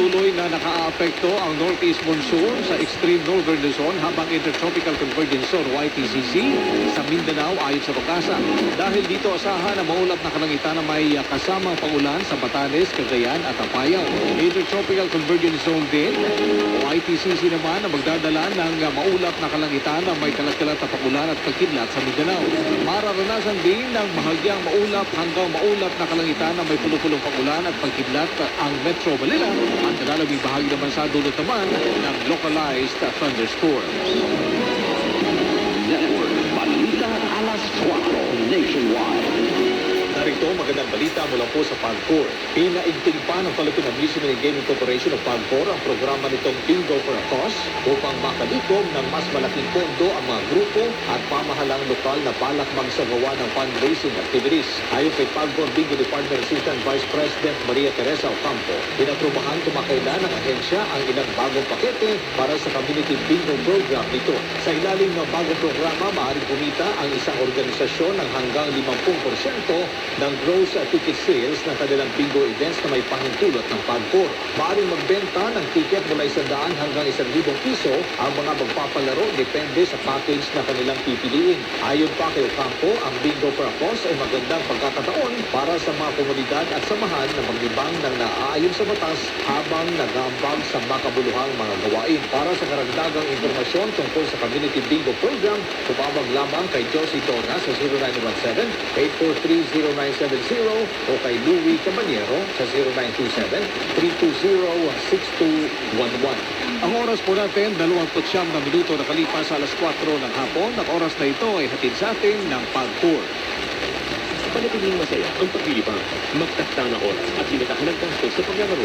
patuloy na nakaapekto ang Northeast Monsoon sa extreme northern Luzon habang Intertropical Convergence Zone o ITCZ sa Mindanao ayon sa Rocasa. Dahil dito asahan na maulap na kalangitan na may kasamang paulan sa Batanes, Cagayan at Apayao. Intertropical Convergence Zone din o ITCZ naman na magdadala ng maulap na kalangitan na may kalat-kalat na paulan at pagkidlat sa Mindanao. Mararanasan din ng bahagyang maulap hanggang maulap na kalangitan na may pulupulong paulan at pagkidlat ang Metro Manila at nalalabing bahagi naman sa dulot naman ng localized thunderstorms. Network Balita Alas 4 Nationwide. Narito magandang balita mula po sa PAGCOR. Pinaigting pa ng Philippine Amusement and Gaming Corporation o PAGCOR ang programa nitong Bingo for a Cause upang makalikom ng mas malaking pondo ang mga grupo at pamahalang lokal na balak magsagawa ng fundraising activities. Ayon kay PAGCOR Bingo Department Assistant Vice President Maria Teresa Ocampo, pinatrumahan kumakailan ng ahensya ang ilang bagong pakete para sa community bingo program nito. Sa ilalim ng bagong programa, maaaring kumita ang isang organisasyon ng hanggang 50% ng gross ticket sales ng kanilang bingo events na may pahintulot ng PAGCOR. Maaaring magbenta ng ticket mula 100 hanggang 1,000 piso ang mga magpapalaro depende sa package na kanilang pipiliin. Ayon pa kay Ocampo, ang Bingo for a Cause ay magandang pagkakataon para sa mga komunidad at samahan na maglibang ng naaayon sa batas habang nag-aambag sa makabuluhang mga gawain. Para sa karagdagang impormasyon tungkol sa Community Bingo Program, tumawag lamang kay Josie Dona sa 0917-843-0970 o kay Louie Caballero sa 0927-320-6211. Ang oras po natin, 29 na minuto na kalipas sa alas 4 ng hapon. Ang oras na ito ay hatid sa atin ng PAGCOR. Panatiling masaya ang paglilibang, magtakda na oras at limitahan ng gastos sa paglalaro.